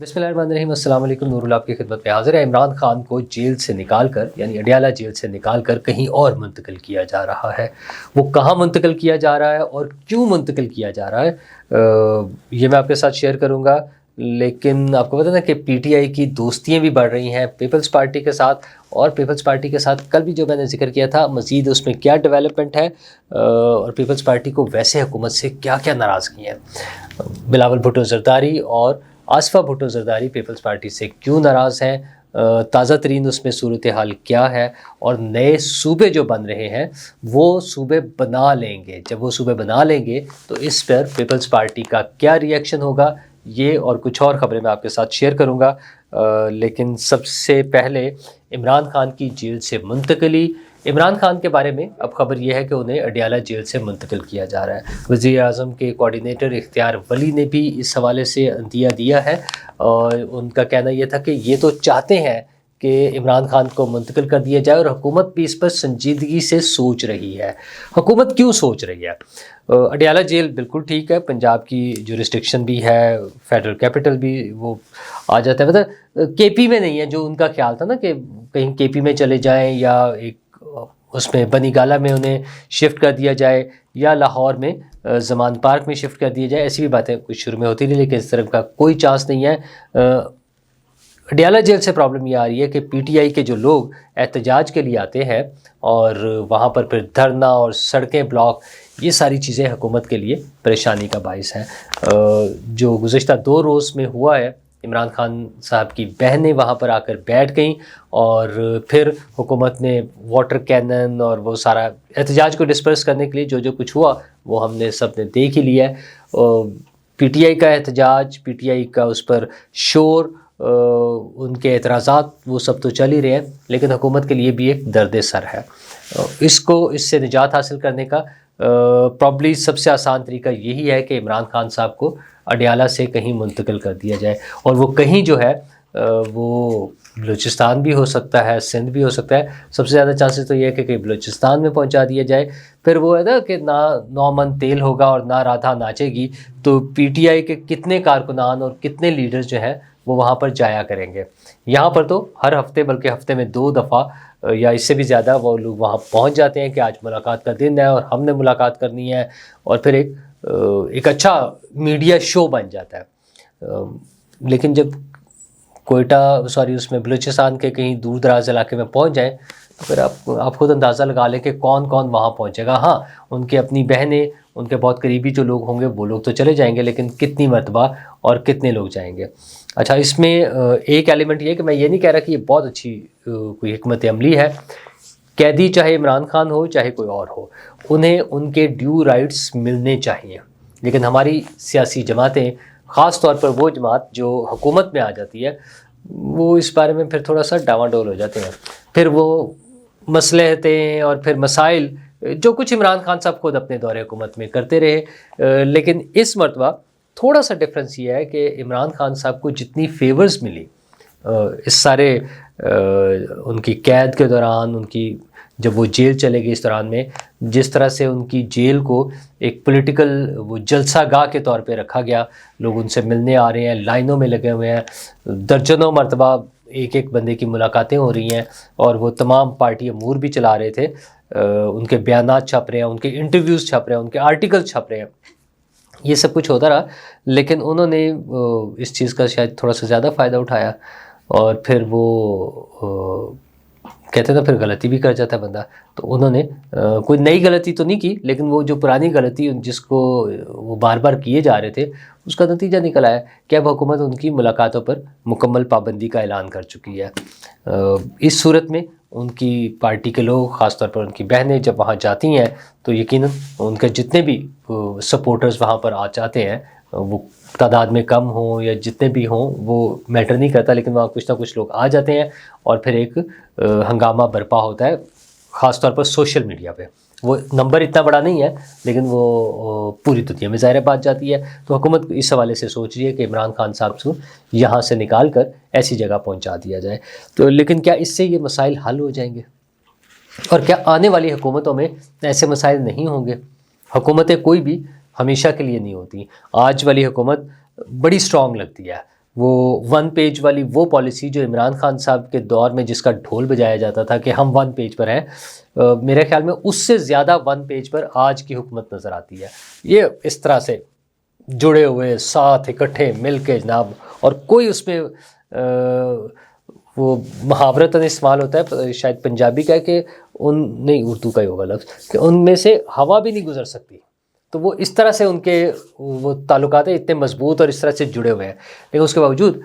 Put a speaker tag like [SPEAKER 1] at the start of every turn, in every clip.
[SPEAKER 1] بسم اللہ الرحمن الرحیم، السلام علیکم، نور اللہ آپ کی خدمت میں حاضر ہے۔ عمران خان کو جیل سے نکال کر یعنی اڈیالہ جیل سے نکال کر کہیں اور منتقل کیا جا رہا ہے۔ وہ کہاں منتقل کیا جا رہا ہے اور کیوں منتقل کیا جا رہا ہے یہ میں آپ کے ساتھ شیئر کروں گا۔ لیکن آپ کو پتہ نا کہ پی ٹی آئی کی دوستیاں بھی بڑھ رہی ہیں پیپلز پارٹی کے ساتھ، اور پیپلز پارٹی کے ساتھ کل بھی جو میں نے ذکر کیا تھا مزید اس میں کیا ڈیولپمنٹ ہے، اور پیپلز پارٹی کو ویسے حکومت سے کیا کیا ناراضگی ہیں۔ بلاول بھٹو زرداری اور آصفہ بھٹو زرداری پیپلز پارٹی سے کیوں ناراض ہیں، تازہ ترین اس میں صورتحال کیا ہے، اور نئے صوبے جو بن رہے ہیں وہ صوبے بنا لیں گے، جب وہ صوبے بنا لیں گے تو اس پر پیپلز پارٹی کا کیا ری ایکشن ہوگا، یہ اور کچھ اور خبریں میں آپ کے ساتھ شیئر کروں گا۔ لیکن سب سے پہلے عمران خان کی جیل سے منتقلی۔ عمران خان کے بارے میں اب خبر یہ ہے کہ انہیں اڈیالہ جیل سے منتقل کیا جا رہا ہے۔ وزیر اعظم کے کوارڈینیٹر اختیار ولی نے بھی اس حوالے سے عندیہ دیا ہے، اور ان کا کہنا یہ تھا کہ یہ تو چاہتے ہیں کہ عمران خان کو منتقل کر دیا جائے، اور حکومت بھی اس پر سنجیدگی سے سوچ رہی ہے۔ حکومت کیوں سوچ رہی ہے؟ اڈیالہ جیل بالکل ٹھیک ہے، پنجاب کی جورسڈکشن بھی ہے، فیڈرل کیپٹل بھی وہ آ جاتا ہے، مطلب کے پی میں نہیں ہے جو ان کا خیال تھا نا کہ کہیں کے پی میں چلے جائیں، یا ایک اس میں بنی گالہ میں انہیں شفٹ کر دیا جائے، یا لاہور میں زمان پارک میں شفٹ کر دیا جائے۔ ایسی بھی باتیں کچھ شروع میں ہوتی رہی، لیکن اس طرح کا کوئی چانس نہیں ہے۔ اڈیالہ جیل سے پرابلم یہ آ رہی ہے کہ پی ٹی آئی کے جو لوگ احتجاج کے لیے آتے ہیں اور وہاں پر پھر دھرنا اور سڑکیں بلاک، یہ ساری چیزیں حکومت کے لیے پریشانی کا باعث ہیں۔ جو گزشتہ 2 روز میں ہوا ہے، عمران خان صاحب کی بہنیں وہاں پر آ کر بیٹھ گئیں، اور پھر حکومت نے واٹر کینن اور وہ سارا احتجاج کو ڈسپرس کرنے کے لیے جو کچھ ہوا وہ ہم نے سب نے دیکھ ہی لیا ہے۔ پی ٹی آئی کا احتجاج، پی ٹی آئی کا اس پر شور، ان کے اعتراضات، وہ سب تو چل ہی رہے ہیں، لیکن حکومت کے لیے بھی ایک درد سر ہے۔ اس سے نجات حاصل کرنے کا پرابلی سب سے آسان طریقہ یہی ہے کہ عمران خان صاحب کو اڈیالہ سے کہیں منتقل کر دیا جائے، اور وہ کہیں جو ہے وہ بلوچستان بھی ہو سکتا ہے، سندھ بھی ہو سکتا ہے۔ سب سے زیادہ چانسز تو یہ ہے کہ کہیں بلوچستان میں پہنچا دیا جائے۔ پھر وہ ہے نا کہ نہ 9 من تیل ہوگا اور نہ رادھا ناچے گی، تو پی ٹی آئی کے کتنے کارکنان اور کتنے لیڈرز جو ہیں وہ وہاں پر جایا کریں گے۔ یہاں پر تو ہر ہفتے، بلکہ ہفتے میں 2 دفعہ یا اس سے بھی زیادہ وہ لوگ وہاں پہنچ جاتے ہیں کہ آج ملاقات کا دن ہے اور ہم نے ملاقات کرنی ہے، اور پھر ایک اچھا میڈیا شو بن جاتا ہے۔ لیکن جب اس میں بلوچستان کے کہیں دور دراز علاقے میں پہنچ جائیں تو پھر آپ خود اندازہ لگا لیں کہ کون کون وہاں پہنچے گا۔ ہاں، ان کے اپنی بہنیں، ان کے بہت قریبی جو لوگ ہوں گے وہ لوگ تو چلے جائیں گے، لیکن کتنی مرتبہ اور کتنے لوگ جائیں گے؟ اچھا، اس میں ایک ایلیمنٹ یہ ہے کہ میں یہ نہیں کہہ رہا کہ یہ بہت اچھی کوئی حکمت عملی ہے۔ قیدی چاہے عمران خان ہو چاہے کوئی اور ہو، انہیں ان کے ڈیو رائٹس ملنے چاہیے، لیکن ہماری سیاسی جماعتیں، خاص طور پر وہ جماعت جو حکومت میں آ جاتی ہے، وہ اس بارے میں پھر تھوڑا سا ڈاواں ڈول ہو جاتے ہیں۔ پھر وہ مصلحتیں اور پھر مسائل جو کچھ عمران خان صاحب خود اپنے دور حکومت میں کرتے رہے، لیکن اس مرتبہ تھوڑا سا ڈفرینس یہ ہے کہ عمران خان صاحب کو جتنی فیورز ملی اس سارے ان کی قید کے دوران، ان کی جب وہ جیل چلے گئے اس دوران میں، جس طرح سے ان کی جیل کو ایک پولیٹیکل وہ جلسہ گاہ کے طور پہ رکھا گیا، لوگ ان سے ملنے آ رہے ہیں، لائنوں میں لگے ہوئے ہیں، درجنوں مرتبہ ایک بندے کی ملاقاتیں ہو رہی ہیں، اور وہ تمام پارٹی امور بھی چلا رہے تھے، ان کے بیانات چھپ رہے ہیں، ان کے انٹرویوز چھپ رہے ہیں، ان کے آرٹیکل چھپ رہے ہیں، یہ سب کچھ ہوتا رہا، لیکن انہوں نے اس چیز کا شاید تھوڑا سا زیادہ فائدہ اٹھایا، اور پھر وہ کہتے ہیں نا پھر غلطی بھی کر جاتا ہے بندہ، تو انہوں نے کوئی نئی غلطی تو نہیں کی، لیکن وہ جو پرانی غلطی جس کو وہ بار بار کیے جا رہے تھے، اس کا نتیجہ نکل آیا کہ اب حکومت ان کی ملاقاتوں پر مکمل پابندی کا اعلان کر چکی ہے۔ اس صورت میں ان کی پارٹی کے لوگ، خاص طور پر ان کی بہنیں جب وہاں جاتی ہیں تو یقیناً ان کے جتنے بھی سپورٹرز وہاں پر آ جاتے ہیں، وہ تعداد میں کم ہوں یا جتنے بھی ہوں وہ میٹر نہیں کرتا، لیکن وہاں کچھ نہ کچھ لوگ آ جاتے ہیں، اور پھر ایک ہنگامہ برپا ہوتا ہے، خاص طور پر سوشل میڈیا پہ۔ وہ نمبر اتنا بڑا نہیں ہے، لیکن وہ پوری دنیا میں ظاہر بات جاتی ہے۔ تو حکومت اس حوالے سے سوچ رہی ہے کہ عمران خان صاحب کو یہاں سے نکال کر ایسی جگہ پہنچا دیا جائے۔ تو لیکن کیا اس سے یہ مسائل حل ہو جائیں گے؟ اور کیا آنے والی حکومتوں میں ایسے مسائل نہیں ہوں گے؟ حکومتیں کوئی بھی ہمیشہ کے لیے نہیں ہوتی۔ آج والی حکومت بڑی سٹرونگ لگتی ہے، وہ 1 پیج والی وہ پالیسی جو عمران خان صاحب کے دور میں جس کا ڈھول بجایا جاتا تھا کہ ہم 1 پیج پر ہیں، میرے خیال میں اس سے زیادہ 1 پیج پر آج کی حکومت نظر آتی ہے. یہ اس طرح سے جڑے ہوئے ساتھ اکٹھے مل کے جناب، اور کوئی اس میں وہ محاورتاً استعمال ہوتا ہے شاید پنجابی کا کہ نہیں اردو کا ہی ہوگا لفظ، کہ ان میں سے ہوا بھی نہیں گزر سکتی. تو وہ اس طرح سے ان کے وہ تعلقات اتنے مضبوط اور اس طرح سے جڑے ہوئے ہیں. لیکن اس کے باوجود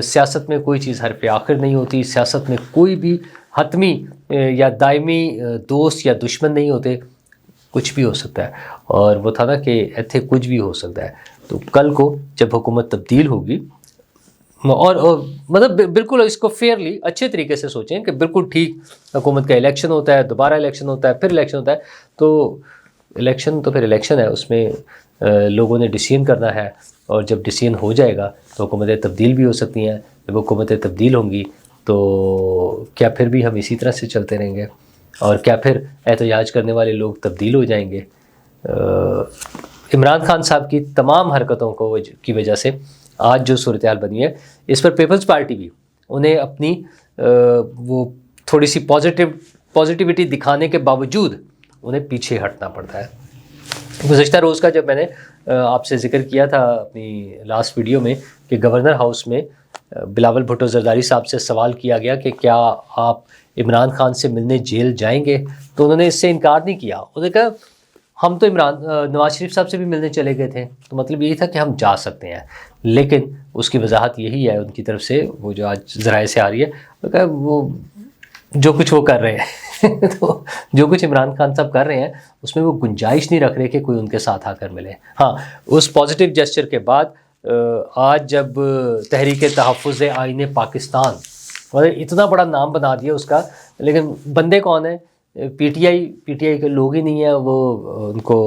[SPEAKER 1] سیاست میں کوئی چیز حرف آخر نہیں ہوتی. سیاست میں کوئی بھی حتمی یا دائمی دوست یا دشمن نہیں ہوتے. کچھ بھی ہو سکتا ہے. اور وہ تھا نا کہ ایتھے کچھ بھی ہو سکتا ہے. تو کل کو جب حکومت تبدیل ہوگی اور مطلب بالکل اس کو فیئرلی اچھے طریقے سے سوچیں کہ بالکل ٹھیک حکومت کا الیکشن ہوتا ہے، دوبارہ الیکشن ہوتا ہے، پھر الیکشن ہوتا ہے. تو الیکشن تو پھر الیکشن ہے، اس میں لوگوں نے ڈیسیژن کرنا ہے. اور جب ڈیسیژن ہو جائے گا تو حکومتیں تبدیل بھی ہو سکتی ہیں. جب حکومتیں تبدیل ہوں گی تو کیا پھر بھی ہم اسی طرح سے چلتے رہیں گے؟ اور کیا پھر احتجاج کرنے والے لوگ تبدیل ہو جائیں گے؟ عمران خان صاحب کی تمام حرکتوں کی وجہ سے آج جو صورتحال بنی ہے، اس پر پیپلز پارٹی بھی انہیں اپنی وہ تھوڑی سی پازیٹیوٹی دکھانے کے باوجود انہیں پیچھے ہٹنا پڑتا ہے. گزشتہ روز کا جب میں نے آپ سے ذکر کیا تھا اپنی لاسٹ ویڈیو میں کہ گورنر ہاؤس میں بلاول بھٹو زرداری صاحب سے سوال کیا گیا کہ کیا آپ عمران خان سے ملنے جیل جائیں گے، تو انہوں نے اس سے انکار نہیں کیا. انہوں نے کہا ہم تو نواز شریف صاحب سے بھی ملنے چلے گئے تھے، تو مطلب یہی تھا کہ ہم جا سکتے ہیں. لیکن اس کی وضاحت یہی ہے ان کی طرف سے، وہ جو آج ذرائع سے آ رہی ہے، وہ جو کچھ وہ کر رہے ہیں تو جو کچھ عمران خان صاحب کر رہے ہیں اس میں وہ گنجائش نہیں رکھ رہے کہ کوئی ان کے ساتھ آ کر ملے. ہاں، اس پازیٹیو جسچر کے بعد آج جب تحریک تحفظ آئین پاکستان، اتنا بڑا نام بنا دیا اس کا، لیکن بندے کون ہیں؟ پی ٹی آئی کے لوگ ہی نہیں ہیں. وہ ان کو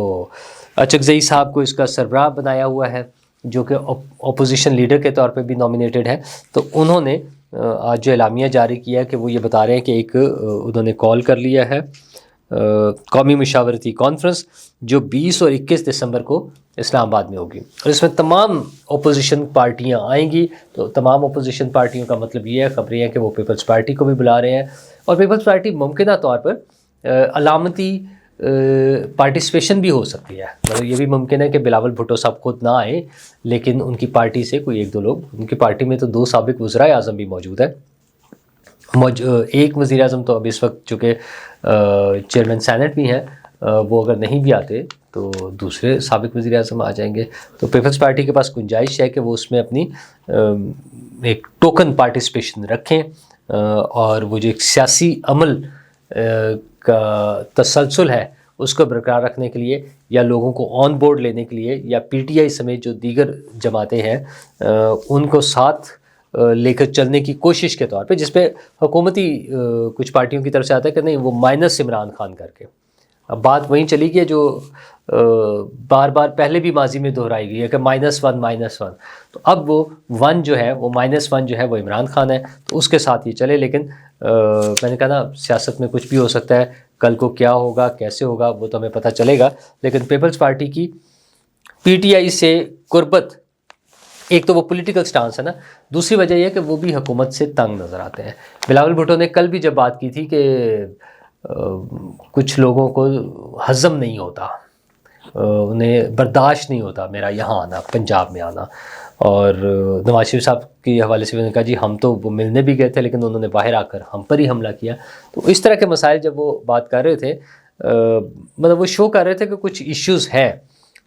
[SPEAKER 1] اچکزئی صاحب کو اس کا سربراہ بنایا ہوا ہے، جو کہ اپوزیشن لیڈر کے طور پہ بھی نامینیٹڈ ہے. تو انہوں نے آج جو اعلامیہ جاری کیا ہے کہ وہ یہ بتا رہے ہیں کہ ایک انہوں نے کال کر لیا ہے قومی مشاورتی کانفرنس، جو 20 اور 21 دسمبر کو اسلام آباد میں ہوگی، اور اس میں تمام اپوزیشن پارٹیاں آئیں گی. تو تمام اپوزیشن پارٹیوں کا مطلب یہ ہے، خبریں ہیں کہ وہ پیپلز پارٹی کو بھی بلا رہے ہیں. اور پیپلز پارٹی ممکنہ طور پر علامتی پارٹیسپیشن بھی ہو سکتی ہے. مطلب یہ بھی ممکن ہے کہ بلاول بھٹو صاحب خود نہ آئیں، لیکن ان کی پارٹی سے کوئی 1-2 لوگ، ان کی پارٹی میں تو 2 سابق وزرائے اعظم بھی موجود ہیں. ایک وزیر اعظم تو اب اس وقت چونکہ چیئرمین سینٹ بھی ہیں، وہ اگر نہیں بھی آتے تو دوسرے سابق وزیر اعظم آ جائیں گے. تو پیپلز پارٹی کے پاس گنجائش ہے کہ وہ اس میں اپنی ایک ٹوکن پارٹیسپیشن رکھیں، اور وہ جو ایک سیاسی عمل کا تسلسل ہے اس کو برقرار رکھنے کے لیے، یا لوگوں کو آن بورڈ لینے کے لیے، یا پی ٹی آئی سمیت جو دیگر جماعتیں ہیں ان کو ساتھ لے کر چلنے کی کوشش کے طور پہ، جس پہ حکومتی کچھ پارٹیوں کی طرف سے آتا ہے کہ نہیں وہ مائنس عمران خان کر کے. اب بات وہیں چلی گئی جو بار بار پہلے بھی ماضی میں دہرائی گئی ہے کہ -1 تو اب وہ 1 جو ہے، وہ -1 جو ہے وہ عمران خان ہے، تو اس کے ساتھ یہ چلے. لیکن میں نے کہا نا سیاست میں کچھ بھی ہو سکتا ہے. کل کو کیا ہوگا، کیسے ہوگا، وہ تو ہمیں پتہ چلے گا. لیکن پیپلز پارٹی کی پی ٹی آئی سے قربت، ایک تو وہ پولیٹیکل سٹانس ہے نا، دوسری وجہ یہ ہے کہ وہ بھی حکومت سے تنگ نظر آتے ہیں. بلاول بھٹو نے کل بھی جب بات کی تھی کہ کچھ لوگوں کو ہضم نہیں ہوتا، انہیں برداشت نہیں ہوتا میرا یہاں آنا، پنجاب میں آنا. اور نواز شریف صاحب کے حوالے سے انہوں نے کہا جی ہم تو وہ ملنے بھی گئے تھے لیکن انہوں نے باہر آ کر ہم پر ہی حملہ کیا. تو اس طرح کے مسائل جب وہ بات کر رہے تھے، مطلب وہ شو کر رہے تھے کہ کچھ ایشوز ہیں.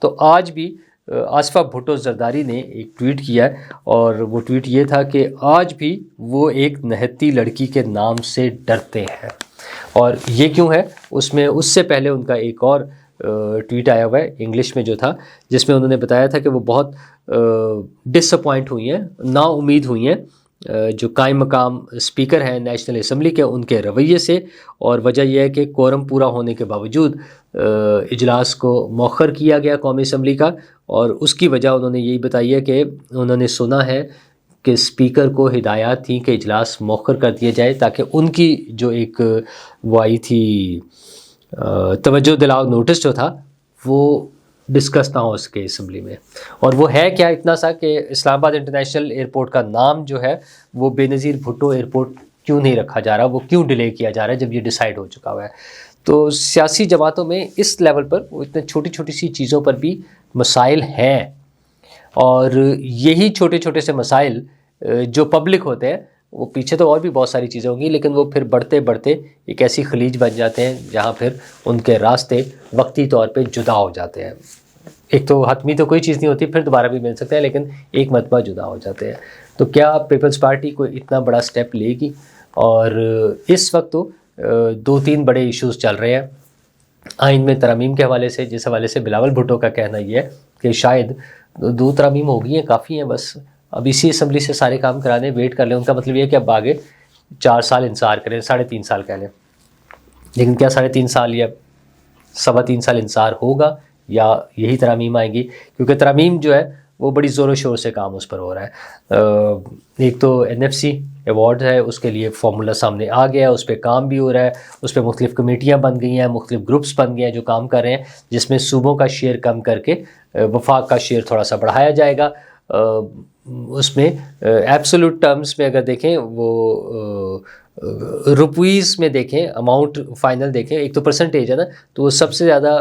[SPEAKER 1] تو آج بھی آصفہ بھٹو زرداری نے ایک ٹویٹ کیا ہے، اور وہ ٹویٹ یہ تھا کہ آج بھی وہ ایک نہتی لڑکی کے نام سے ڈرتے ہیں. اور یہ کیوں ہے، اس میں اس سے پہلے ان کا ایک اور ٹویٹ آیا ہوا ہے انگلش میں جو تھا، جس میں انہوں نے بتایا تھا کہ وہ بہت ڈس اپوائنٹ ہوئی ہیں، نا امید ہوئی ہیں جو قائم مقام اسپیکر ہیں نیشنل اسمبلی کے، ان کے رویے سے. اور وجہ یہ ہے کہ کورم پورا ہونے کے باوجود اجلاس کو مؤخر کیا گیا قومی اسمبلی کا. اور اس کی وجہ انہوں نے یہی بتائی ہے کہ انہوں نے سنا ہے کہ اسپیکر کو ہدایات تھیں کہ اجلاس مؤخر کر دیا جائے، تاکہ ان کی جو ایک وہ آئی تھی توجہ دلاؤ نوٹس جو تھا، وہ ڈسکس نہ ہو سکے اسمبلی میں. اور وہ ہے کیا اتنا سا کہ اسلام آباد انٹرنیشنل ایئرپورٹ کا نام جو ہے وہ بے نظیر بھٹو ایئرپورٹ کیوں نہیں رکھا جا رہا, وہ کیوں ڈیلے کیا جا رہا ہے جب یہ ڈیسائیڈ ہو چکا ہوا ہے. تو سیاسی جماعتوں میں اس لیول پر وہ اتنے چھوٹی چھوٹی سی چیزوں پر بھی مسائل ہیں, اور یہی چھوٹے چھوٹے سے مسائل جو پبلک ہوتے ہیں وہ پیچھے تو اور بھی بہت ساری چیزیں ہوں گی, لیکن وہ پھر بڑھتے بڑھتے ایک ایسی خلیج بن جاتے ہیں جہاں پھر ان کے راستے وقتی طور پہ جدا ہو جاتے ہیں. ایک تو حتمی تو کوئی چیز نہیں ہوتی, پھر دوبارہ بھی مل سکتے ہیں, لیکن ایک مرتبہ جدا ہو جاتے ہیں. تو کیا پیپلز پارٹی کو اتنا بڑا سٹیپ لے گی؟ اور اس وقت تو 2-3 بڑے ایشوز چل رہے ہیں آئین میں ترامیم کے حوالے سے, جس حوالے سے بلاول بھٹو کا کہنا یہ ہے کہ شاید 2 ترامیم ہو گئی ہیں, کافی ہیں, بس اب اسی اسمبلی سے سارے کام کرانے, ویٹ کر لیں. ان کا مطلب یہ ہے کہ اب آگے 4 سال انتظار کریں, 3.5 سال کہہ لیں. لیکن کیا 3.5 سال یا 3.25 سال انتظار ہوگا یا یہی ترامیم آئیں گی؟ کیونکہ ترامیم جو ہے وہ بڑی زور و شور سے کام اس پر ہو رہا ہے. ایک تو NFC ایوارڈ ہے, اس کے لیے فارمولا سامنے آ گیا ہے, اس پہ کام بھی ہو رہا ہے, اس پہ مختلف کمیٹیاں بن گئی ہیں, مختلف گروپس بن گئے ہیں جو کام کر رہے ہیں, جس میں صوبوں کا شیئر کم کر کے وفاق کا شیئر تھوڑا سا بڑھایا جائے گا. اس میں ایبسولوٹ ٹرمز میں اگر دیکھیں, وہ روپیز میں دیکھیں, اماؤنٹ فائنل دیکھیں, ایک تو پرسنٹیج ہے نا, تو وہ سب سے زیادہ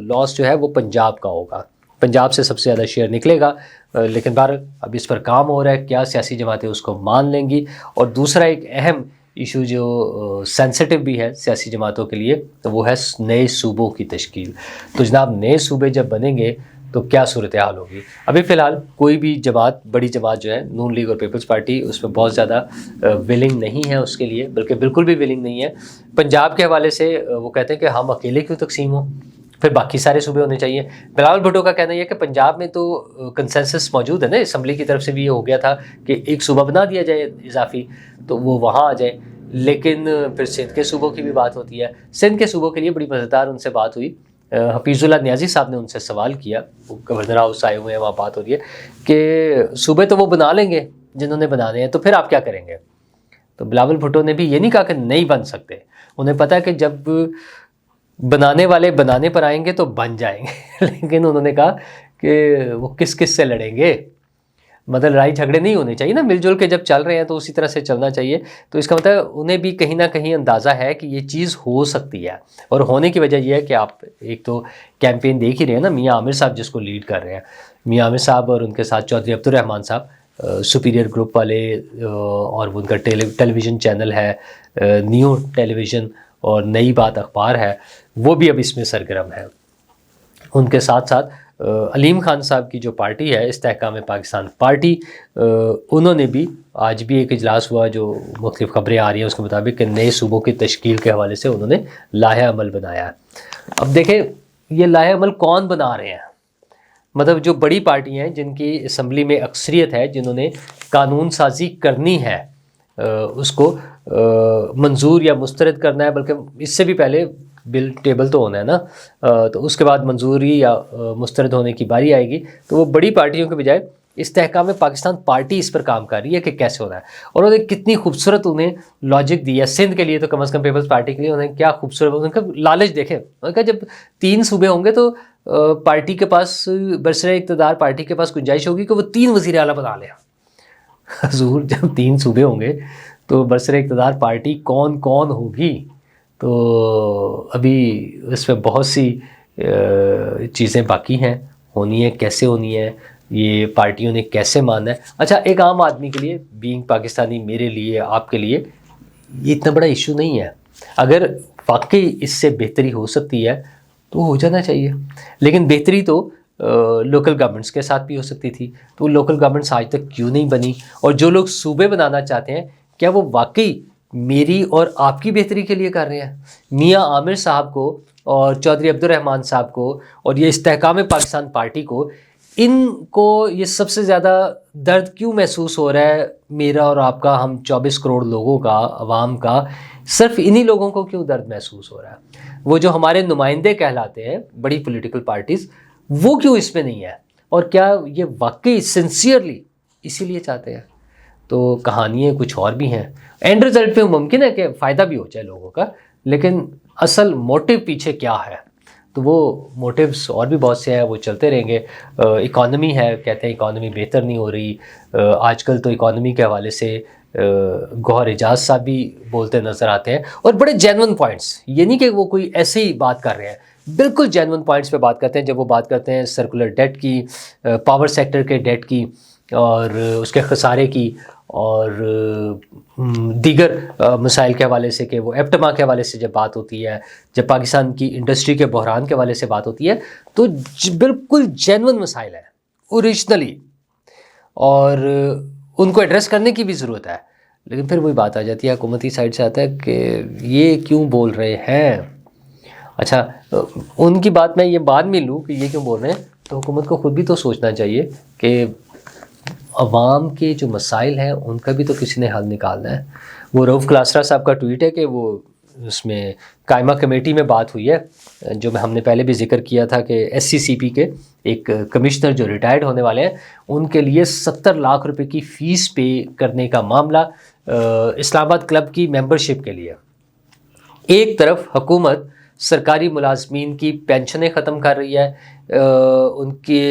[SPEAKER 1] لاس جو ہے وہ پنجاب کا ہوگا, پنجاب سے سب سے زیادہ شیئر نکلے گا. لیکن بہرحال اب اس پر کام ہو رہا ہے, کیا سیاسی جماعتیں اس کو مان لیں گی. اور دوسرا ایک اہم ایشو جو سینسٹیو بھی ہے سیاسی جماعتوں کے لیے, تو وہ ہے نئے صوبوں کی تشکیل. تو جناب نئے صوبے جب بنیں گے تو کیا صورتحال ہوگی؟ ابھی فی الحال کوئی بھی جماعت, بڑی جماعت جو ہے نون لیگ اور پیپلز پارٹی, اس میں بہت زیادہ ولنگ نہیں ہے اس کے لیے, بلکہ بالکل بھی ولنگ نہیں ہے. پنجاب کے حوالے سے وہ کہتے ہیں کہ ہم اکیلے کیوں تقسیم ہوں, پھر باقی سارے صوبے ہونے چاہیے. بلاول بھٹو کا کہنا یہ ہے کہ پنجاب میں تو کنسنسس موجود ہے نا, اسمبلی کی طرف سے بھی یہ ہو گیا تھا کہ ایک صوبہ بنا دیا جائے اضافی, تو وہ وہاں آ جائے. لیکن پھر سندھ کے صوبوں کی بھی بات ہوتی ہے. سندھ کے صوبوں کے لیے بڑی مزیدار ان سے بات ہوئی. حفیظ اللہ نیازی صاحب نے ان سے سوال کیا, وہ گورنر ہاؤس آئے ہوئے ہیں, وہاں بات ہو رہی ہے کہ صوبے تو وہ بنا لیں گے جنہوں نے بنانے ہیں, تو پھر آپ کیا کریں گے؟ تو بلاول بھٹو نے بھی یہ نہیں کہا کہ نہیں بن سکتے, انہیں پتہ ہے کہ جب بنانے والے بنانے پر آئیں گے تو بن جائیں گے. لیکن انہوں نے کہا کہ وہ کس سے لڑیں گے, مطلب لڑائی جھگڑے نہیں ہونے چاہیے نا, مل جل کے جب چل رہے ہیں تو اسی طرح سے چلنا چاہیے. تو اس کا مطلب انہیں بھی کہیں نہ کہیں اندازہ ہے کہ یہ چیز ہو سکتی ہے, اور ہونے کی وجہ یہ ہے کہ آپ ایک تو کیمپین دیکھ ہی رہے ہیں نا, میاں عامر صاحب جس کو لیڈ کر رہے ہیں, میاں عامر صاحب اور ان کے ساتھ چودھری عبدالرحمان صاحب, سپیریئر گروپ والے, اور ان کا ٹیلی ویژن چینل ہے نیو ٹیلی ویژن, اور نئی بات اخبار ہے, وہ بھی اب اس میں سرگرم ہے. ان کے ساتھ ساتھ علیم خان صاحب کی جو پارٹی ہے استحکام پاکستان پارٹی, انہوں نے بھی آج بھی ایک اجلاس ہوا, جو مختلف خبریں آ رہی ہیں اس کے مطابق کہ نئے صوبوں کی تشکیل کے حوالے سے انہوں نے لائحہ عمل بنایا ہے. اب دیکھیں یہ لائحہ عمل کون بنا رہے ہیں, مطلب جو بڑی پارٹی ہیں جن کی اسمبلی میں اکثریت ہے, جنہوں نے قانون سازی کرنی ہے, اس کو منظور یا مسترد کرنا ہے, بلکہ اس سے بھی پہلے بل ٹیبل تو ہونا ہے نا, تو اس کے بعد منظوری یا مسترد ہونے کی باری آئے گی. تو وہ بڑی پارٹیوں کے بجائے استحکام پاکستان پارٹی اس پر کام کر رہی ہے کہ کیسے ہونا ہے, اور انہوں نے کتنی خوبصورت انہیں لاجک دی ہے. سندھ کے لیے تو کم از کم پیپلز پارٹی کے لیے انہوں نے کیا خوبصورت, ان کا لالچ دیکھیں, انہوں نے کہا جب 3 صوبے ہوں گے تو پارٹی کے پاس, برسر اقتدار پارٹی کے پاس گنجائش ہوگی کہ وہ 3 وزیر اعلیٰ بنا لیں. حضور جب 3 صوبے ہوں گے تو برسر اقتدار پارٹی کون کون ہوگی؟ تو ابھی اس میں بہت سی چیزیں باقی ہیں, ہونی ہے, کیسے ہونی ہے, یہ پارٹیوں نے کیسے ماننا ہے. اچھا ایک عام آدمی کے لیے, بینگ پاکستانی, میرے لیے, آپ کے لیے یہ اتنا بڑا ایشو نہیں ہے. اگر واقعی اس سے بہتری ہو سکتی ہے تو ہو جانا چاہیے, لیکن بہتری تو لوکل گورنمنٹس کے ساتھ بھی ہو سکتی تھی. تو لوکل گورنمنٹس آج تک کیوں نہیں بنی؟ اور جو لوگ صوبے بنانا چاہتے ہیں کیا وہ واقعی میری اور آپ کی بہتری کے لیے کر رہے ہیں؟ میاں عامر صاحب کو اور چودھری عبدالرحمان صاحب کو اور یہ استحکام پاکستان پارٹی کو, ان کو یہ سب سے زیادہ درد کیوں محسوس ہو رہا ہے, میرا اور آپ کا, ہم 24 کروڑ لوگوں کا, عوام کا, صرف انہی لوگوں کو کیوں درد محسوس ہو رہا ہے؟ وہ جو ہمارے نمائندے کہلاتے ہیں بڑی پولیٹیکل پارٹیز, وہ کیوں اس میں نہیں ہے؟ اور کیا یہ واقعی سنسیئرلی اسی لیے چاہتے ہیں؟ تو کہانیاں کچھ اور بھی ہیں. اینڈ رزلٹ پہ ممکن ہے کہ فائدہ بھی ہو جائے لوگوں کا, لیکن اصل موٹیو پیچھے کیا ہے تو وہ موٹیوز اور بھی بہت سے ہیں، وہ چلتے رہیں گے. اکانومی ہے، کہتے ہیں اکانومی بہتر نہیں ہو رہی. آج کل تو اکانومی کے حوالے سے گوہر اعجاز صاحب بھی بولتے نظر آتے ہیں، اور بڑے جینون پوائنٹس، یہ نہیں کہ وہ کوئی ایسے ہی بات کر رہے ہیں، بالکل جینون پوائنٹس پہ بات کرتے ہیں. جب وہ بات کرتے ہیں سرکولر ڈیٹ کی، پاور سیکٹر کے ڈیٹ کی اور اس کے خسارے کی، اور دیگر مسائل کے حوالے سے، کہ وہ ایپٹما کے حوالے سے جب بات ہوتی ہے، جب پاکستان کی انڈسٹری کے بحران کے حوالے سے بات ہوتی ہے، تو بالکل جینون مسائل ہیں اوریجنلی، اور ان کو ایڈریس کرنے کی بھی ضرورت ہے. لیکن پھر وہی بات آ جاتی ہے، حکومتی سائڈ سے آتا ہے کہ یہ کیوں بول رہے ہیں. اچھا، ان کی بات میں یہ بعد میں لوں کہ یہ کیوں بول رہے ہیں، تو حکومت کو خود بھی تو سوچنا چاہیے کہ عوام کے جو مسائل ہیں ان کا بھی تو کسی نے حل نکالنا ہے. وہ رؤف کلاسرا صاحب کا ٹویٹ ہے کہ وہ اس میں قائمہ کمیٹی میں بات ہوئی ہے، جو ہم نے پہلے بھی ذکر کیا تھا کہ ایس سی سی پی کے ایک کمشنر جو ریٹائرڈ ہونے والے ہیں، ان کے لیے 70 لاکھ روپے کی فیس پے کرنے کا معاملہ اسلام آباد کلب کی ممبرشپ کے لیے. ایک طرف حکومت سرکاری ملازمین کی پینشنیں ختم کر رہی ہے، ان کی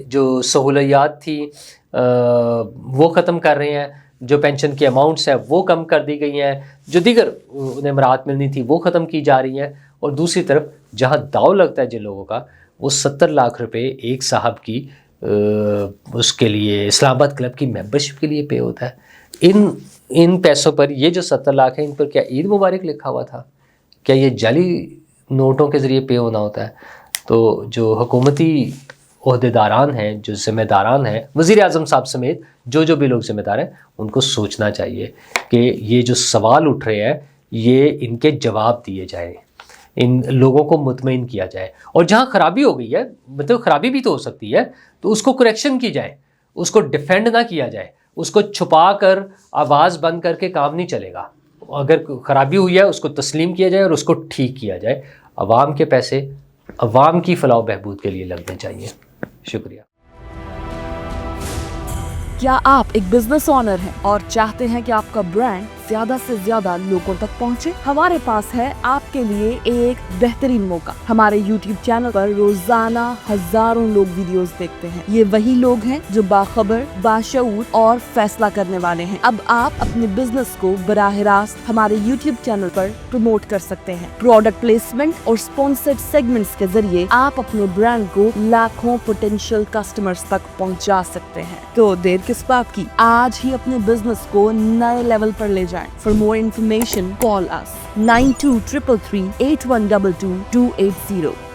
[SPEAKER 1] جو سہولیات تھی وہ ختم کر رہے ہیں، جو پینشن کی اماؤنٹس ہیں وہ کم کر دی گئی ہیں، جو دیگر انہیں مراحت ملنی تھی وہ ختم کی جا رہی ہیں. اور دوسری طرف جہاں داؤ لگتا ہے جن لوگوں کا، وہ 70 لاکھ روپے ایک صاحب کی اس کے لیے اسلام آباد کلب کی ممبرشپ کے لیے پے ہوتا ہے. ان پیسوں پر، یہ جو 70 لاکھ ہیں، ان پر کیا عید مبارک لکھا ہوا تھا؟ کیا یہ جعلی نوٹوں کے ذریعے پے ہونا ہوتا ہے؟ تو جو حکومتی عہدیداران ہیں، جو ذمہ داران ہیں، وزیر اعظم صاحب سمیت جو بھی لوگ ذمہ دار ہیں، ان کو سوچنا چاہیے کہ یہ جو سوال اٹھ رہے ہیں یہ ان کے جواب دیے جائیں، ان لوگوں کو مطمئن کیا جائے. اور جہاں خرابی ہو گئی ہے، مطلب خرابی بھی تو ہو سکتی ہے، تو اس کو کریکشن کی جائے، اس کو ڈیفینڈ نہ کیا جائے، اس کو چھپا کر آواز بند کر کے کام نہیں چلے گا. اگر خرابی ہوئی ہے اس کو تسلیم کیا جائے اور اس کو ٹھیک کیا جائے. عوام کے پیسے عوام کی فلاح و بہبود کے لیے لگنے چاہیے. شکریہ.
[SPEAKER 2] کیا آپ ایک بزنس اونر ہیں اور چاہتے ہیں کہ آپ کا برانڈ زیادہ سے زیادہ لوگوں تک پہنچے؟ ہمارے پاس ہے آپ کے لیے ایک بہترین موقع. ہمارے یوٹیوب چینل پر روزانہ ہزاروں لوگ ویڈیوز دیکھتے ہیں. یہ وہی لوگ ہیں جو باخبر، باشعور اور فیصلہ کرنے والے ہیں. اب آپ اپنے بزنس کو براہ راست ہمارے یوٹیوب چینل پر پروموٹ کر سکتے ہیں. پروڈکٹ پلیسمنٹ اور اسپانسرڈ سیگمنٹس کے ذریعے آپ اپنے برانڈ کو لاکھوں پوٹینشیل کسٹمرز تک پہنچا سکتے ہیں. تو دیر کس بات کی؟ آج ہی اپنے بزنس کو نئے لیول پر لے جائیں. For more information, call us 9233 8122 280.